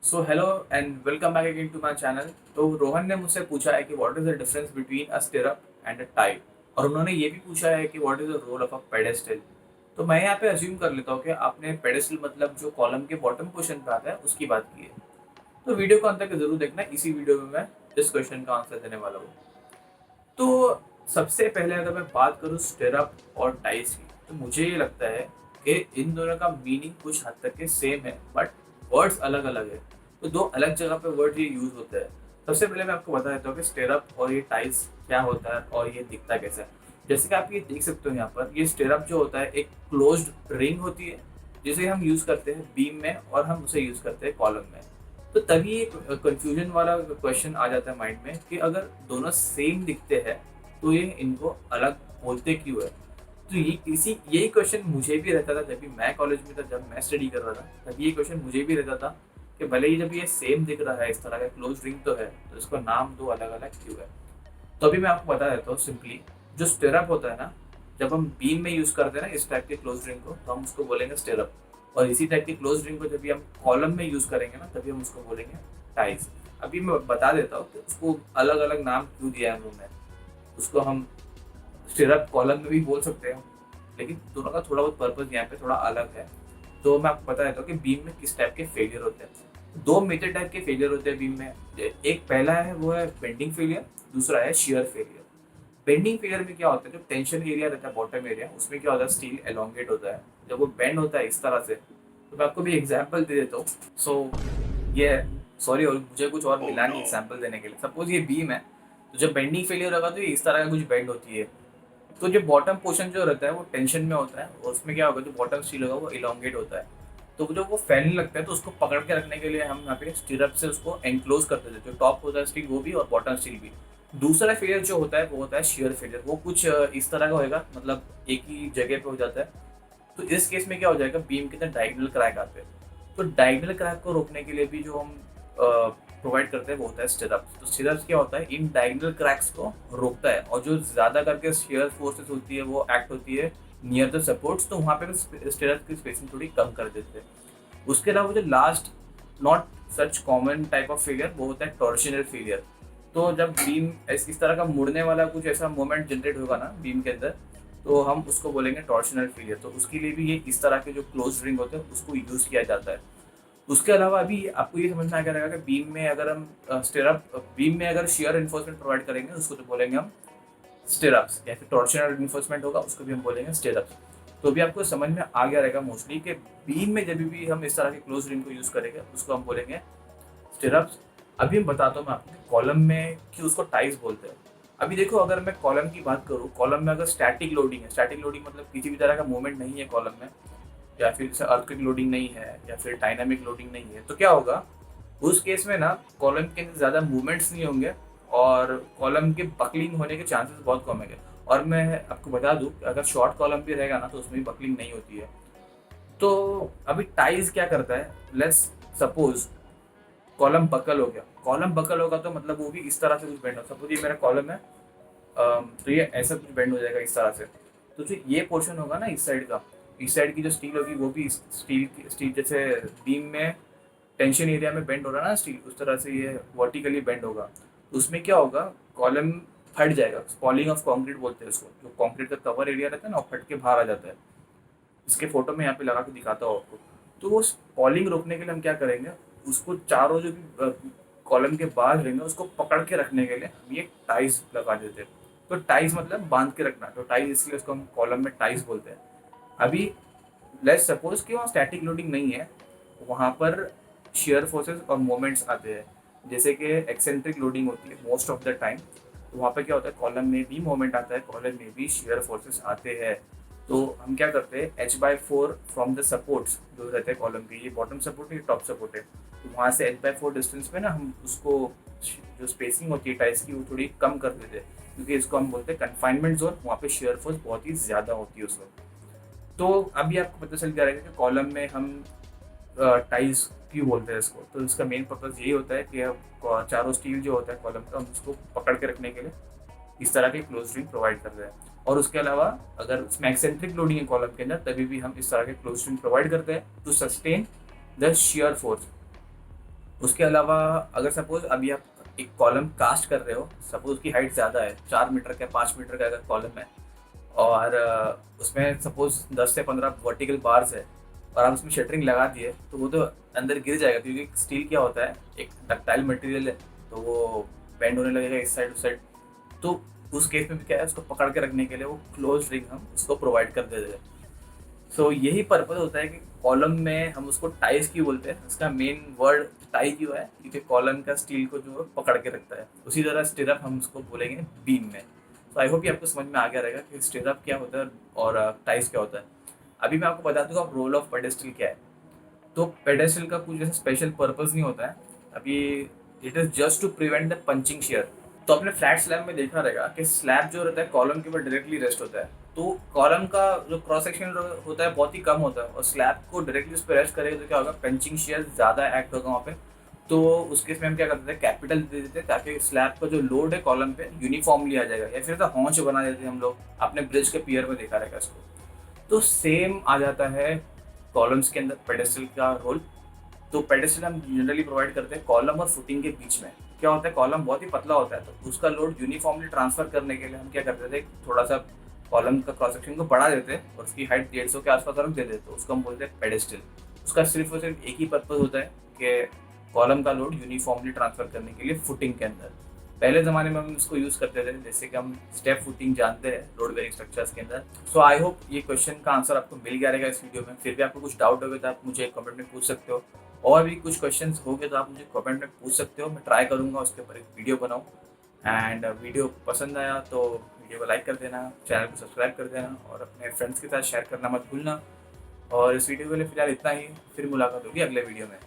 So hello and welcome back again to my channel. तो रोहन ने मुझसे पूछा है कि what is the difference between a stirrup and a tie, और उन्होंने ये भी पूछा है कि what is the role of a pedestal. तो मैं यहाँ पे अज्यूम कर लेता हूँ कि आपने पेडेस्टल मतलब जो कॉलम के बॉटम पोर्शन पे आता है उसकी बात की है। तो वीडियो को अंत तक जरूर देखना, इसी वीडियो में मैं इस क्वेश्चन का आंसर देने वाला हूँ। तो सबसे पहले अगर मैं बात करूँ स्टिरअप और टाइस की, तो मुझे ये लगता है कि इन दोनों का मीनिंग कुछ हद तक के सेम है, बट वर्ड्स अलग अलग है। तो दो अलग जगह पे वर्ड ये यूज होता है। सबसे पहले मैं आपको बता देता हूँ कि स्टिरअप और ये टाइस क्या होता है और ये दिखता कैसा है। जैसे कि आप ये देख सकते हो, यहाँ पर ये स्टिरअप जो होता है एक क्लोज्ड रिंग होती है, जिसे हम यूज करते हैं बीम में और हम उसे यूज करते हैं कॉलम में। तो तभी एक कंफ्यूजन वाला क्वेश्चन आ जाता है माइंड में कि अगर दोनों सेम दिखते हैं तो ये इनको अलग बोलते क्यों है। तो ये इसी यही क्वेश्चन मुझे भी रहता था जब भी मैं कॉलेज में था, जब मैं स्टडी कर रहा था तब ये क्वेश्चन मुझे भी रहता था कि भले ही जब ये सेम दिख रहा है, इस तरह का क्लोज रिंग तो है, तो इसको नाम दो अलग अलग क्यों है। तो अभी मैं आपको बता देता हूँ सिंपली। जो स्टिरअप होता है ना, जब हम बीम में यूज करते हैं ना इस टाइप के क्लोज रिंग को, तो हम उसको बोलेंगे स्टिरअप। और इसी टाइप के क्लोज रिंग को जब भी हम कॉलम में यूज करेंगे ना, तभी हम उसको बोलेंगे टाइज। अभी मैं बता देता हूँ कि उसको अलग अलग नाम क्यों दिया है उन्होंने। उसको हम स्टिरअप कॉलम में भी बोल सकते हैं, लेकिन दोनों का थोड़ा बहुत पर्पज यहाँ पे थोड़ा अलग है। तो मैं आपको बता देता हूँ कि बीम में किस टाइप के फेलियर होते हैं। दो मेजर टाइप के फेलियर होते हैं बीम में। एक पहला है वो है बेंडिंग फेलियर, दूसरा है शियर फेलियर। बेंडिंग फेलियर में क्या होता है, जो टेंशन एरिया रहता है बॉटम एरिया, उसमें क्या होता है स्टील एलोंगेट होता है। जब वो बेंड होता है इस तरह से, तो मैं आपको भी एग्जाम्पल दे देता हूँ। सो ये सॉरी, और मुझे कुछ और मिला नहीं एग्जाम्पल देने के लिए। सपोज ये बीम है, तो जब बेंडिंग फेलियर होगा तो ये इस तरह का कुछ बेंड होती है। तो जो बॉटम पोर्शन जो रहता है वो टेंशन में होता है, और उसमें क्या होगा जो बॉटम स्टील होगा वो इलोंगेट होता है। तो जब वो फैलने लगता है तो उसको पकड़ के रखने के लिए हम यहाँ पे स्टिरअप से उसको एनक्लोज कर देते हैं, जो टॉप होता है स्टील वो भी और बॉटम स्टील भी। दूसरा फेलियर जो होता है वो होता है शियर फेलियर। वो कुछ इस तरह का होएगा, मतलब एक ही जगह पे हो जाता है। तो इस केस में क्या हो जाएगा, बीम के अंदर डायगोनल क्रैक आते हैं। तो डायगोनल क्रैक को रोकने के लिए भी जो हम प्रोवाइड करते हैं वो होता है स्टिरअप। तो स्टिरअप क्या होता है, इन डायगोनल क्रैक्स को रोकता है, और जो ज्यादा करके शियर फोर्सेस होती है वो एक्ट होती है नियर द सपोर्ट्स, तो वहाँ पे स्टिरअप की स्पेसिंग थोड़ी कम कर देते हैं। उसके अलावा जो last not such common type of failure वो होता है टॉर्शनल फेलियर। तो जब बीम इस तरह का मुड़ने वाला कुछ ऐसा मोमेंट जनरेट होगा ना बीम के अंदर, तो हम उसको बोलेंगे टॉर्शनल फेलियर। तो उसके लिए भी ये इस तरह के जो क्लोज रिंग होते हैं उसको यूज किया जाता है। उसके अलावा अभी आपको ये समझना आ गया रहेगा कि बीम में अगर हम स्टिरअप बीम में अगर शियर इन्फोर्समेंट प्रोवाइड करेंगे उसको तो बोलेंगे हम स्टिरअप्स, या फिर टॉर्शनल इन्फोर्समेंट होगा उसको भी हम बोलेंगे स्टिरअप्स। तो भी आपको समझ में आ गया रहेगा मोस्टली कि बीम में जब भी हम इस तरह के क्लोज रिंग को यूज करेंगे उसको हम बोलेंगे स्टिरअप्स। अभी मैं बताता हूँ मैं आपको कॉलम में क्यों उसको टाइज बोलते हैं। अभी देखो, अगर मैं कॉलम की बात करूँ, कॉलम में अगर स्टैटिक लोडिंग है, स्टैटिक लोडिंग मतलब किसी भी तरह का मूवमेंट नहीं है कॉलम में, या फिर जैसे अर्थक्वेक लोडिंग नहीं है या फिर डायनामिक लोडिंग नहीं है, तो क्या होगा उस केस में ना, कॉलम के अंदर ज़्यादा मूवमेंट्स नहीं होंगे और कॉलम के बकलिंग होने के चांसेस बहुत कम है। और मैं आपको बता दूं कि अगर शॉर्ट कॉलम भी रहेगा ना तो उसमें भी बकलिंग नहीं होती है। तो अभी टाइज क्या करता है, लेट्स सपोज कॉलम बकल हो गया। कॉलम बकल होगा तो मतलब वो भी इस तरह से कुछ बेंड हो, सपोज ये मेरा कॉलम है, तो ये ऐसा कुछ बेंड हो जाएगा इस तरह से। तो जो ये पोर्शन होगा ना इस साइड का, इस साइड की जो स्टील होगी वो भी स्टील जैसे बीम में टेंशन एरिया में बेंड हो रहा है ना स्टील, उस तरह से ये वर्टिकली बेंड होगा। तो उसमें क्या होगा, कॉलम फट जाएगा। स्पॉलिंग ऑफ कंक्रीट बोलते हैं उसको, जो कंक्रीट का कवर एरिया रहता है ना वो फट के बाहर आ जाता है। इसके फोटो में यहाँ पे लगा के दिखाता हूँ आपको। तो वो स्पॉलिंग रोकने के लिए हम क्या करेंगे, उसको चारों जो भी कॉलम के बाहर रहेंगे उसको पकड़ के रखने के लिए हम ये टाइज लगा देते हैं। तो टाइज मतलब बांध के रखना, तो टाइज इसलिए उसको हम कॉलम में टाइज बोलते हैं। अभी लेट्स सपोज कि वहाँ स्टैटिक लोडिंग नहीं है, वहाँ पर शेयर फोर्सेस और मोमेंट्स आते हैं, जैसे कि एक्सेंट्रिक लोडिंग होती है मोस्ट ऑफ द टाइम। तो वहाँ पे क्या होता है, कॉलम में भी मोमेंट आता है, कॉलम में भी शेयर फोर्सेस आते हैं। तो हम क्या करते हैं, h/4 फ्रॉम द सपोर्ट्स जो रहते हैं कॉलम के, ये बॉटम सपोर्ट है ये टॉप सपोर्ट है, तो वहाँ से h/4 डिस्टेंस पे ना हम उसको जो स्पेसिंग होती है टाइल्स की वो थोड़ी कम कर देते हैं, क्योंकि इसको हम बोलते हैं कन्फाइनमेंट जोन। वहाँ पे शेयर फोर्स बहुत ही ज़्यादा होती है उस वक्त। तो अभी आपको पता चल गया रहेगा कि कॉलम में हम टाइज क्यों बोलते हैं इसको। तो इसका मेन पर्पज यही होता है कि चारों स्टील जो होता है कॉलम का, हम उसको पकड़ के रखने के लिए इस तरह के क्लोज रिंग प्रोवाइड कर रहे हैं। और उसके अलावा अगर उसमें एक्सेंट्रिक लोडिंग है कॉलम के अंदर, तभी भी हम इस तरह के क्लोज रिंग प्रोवाइड करते हैं to sustain the shear force. उसके अलावा अगर सपोज अभी आप एक कॉलम कास्ट कर रहे हो, सपोज उसकी हाइट ज़्यादा है, 4 मीटर का 5 मीटर का अगर कॉलम है, और उसमें सपोज 10 से 15 वर्टिकल बार्स है, और आप उसमें शटरिंग लगा दिए, तो वो तो अंदर गिर जाएगा, क्योंकि स्टील क्या होता है, एक डक्टाइल मटेरियल है, तो वो बेंड होने लगेगा इस साइड उस साइड। तो उस केस में भी क्या है, उसको पकड़ के रखने के लिए वो क्लोज रिंग हम उसको प्रोवाइड कर देते हैं। सो यही पर्पज होता है कि कॉलम में हम उसको टाइज क्यों बोलते हैं, उसका मेन वर्ड टाई क्यों है, क्योंकि कॉलम का स्टील को जो है पकड़ के रखता है। उसी तरह स्टिरअप हम उसको बोलेंगे बीम में। तो आई होप ये आपको समझ में आ गया रहेगा कि स्टिरअप क्या होता है और टाइज क्या होता है। अभी मैं आपको बता दूंगा रोल ऑफ पेडेस्टल क्या है। तो पेडेस्टल का कुछ जैसे स्पेशल पर्पज नहीं होता है अभी, it is just to prevent the punching shear. तो आपने फ्लैट स्लैब में देखा रहेगा कि स्लैब जो रहता है कॉलम के ऊपर डायरेक्टली रेस्ट होता है, तो कॉलम का जो क्रॉस सेक्शन होता है बहुत ही कम होता है, और स्लैब को डायरेक्टली उस पर रेस्ट करेगा तो क्या होगा, पंचिंग शेयर ज़्यादा एक्ट होगा वहाँ पे। तो उस केस में हम क्या करते थे, कैपिटल दे देते हैं, ताकि स्लैब का जो लोड है कॉलम पे यूनिफॉर्मली आ जाएगा, या फिर तो हॉन्च बना देते हैं हम लोग, आपने ब्रिज के पियर में देखा रहेगा इसको। तो सेम आ जाता है कॉलम्स के अंदर पेडेस्टल का रोल। तो पेडेस्टल हम जनरली प्रोवाइड करते हैं कॉलम और फुटिंग के बीच में। क्या होता है, कॉलम बहुत ही पतला होता है, तो उसका लोड यूनिफॉर्मली ट्रांसफर करने के लिए हम क्या करते थे, थोड़ा सा कॉलम का क्रॉस सेक्शन को बढ़ा देते हैं और उसकी हाइट 150 के आसपास हम दे देते हैं, उसको हम बोलते हैं पेडेस्टल। उसका सिर्फ और सिर्फ एक ही पर्पज होता है कि कॉलम का लोड यूनिफॉर्मली ट्रांसफर करने के लिए फुटिंग के अंदर। पहले ज़माने में हम इसको यूज़ करते थे, जैसे कि हम स्टेप फुटिंग जानते हैं लोड बेरिंग स्ट्रक्चर्स के अंदर। सो आई होप ये क्वेश्चन का आंसर आपको मिल गया रहेगा इस वीडियो में। फिर भी आपको कुछ डाउट होगा तो आप मुझे कमेंट में पूछ सकते हो, और भी कुछ क्वेश्चंस हो गए तो आप मुझे कमेंट में पूछ सकते हो, मैं ट्राई करूँगा उसके ऊपर एक वीडियो बनाऊँ। एंड वीडियो पसंद आया तो वीडियो को लाइक कर देना, चैनल को सब्सक्राइब कर देना, और अपने फ्रेंड्स के साथ शेयर करना मत भूलना। और इस वीडियो के लिए फिलहाल इतना ही, फिर मुलाकात होगी अगले वीडियो में।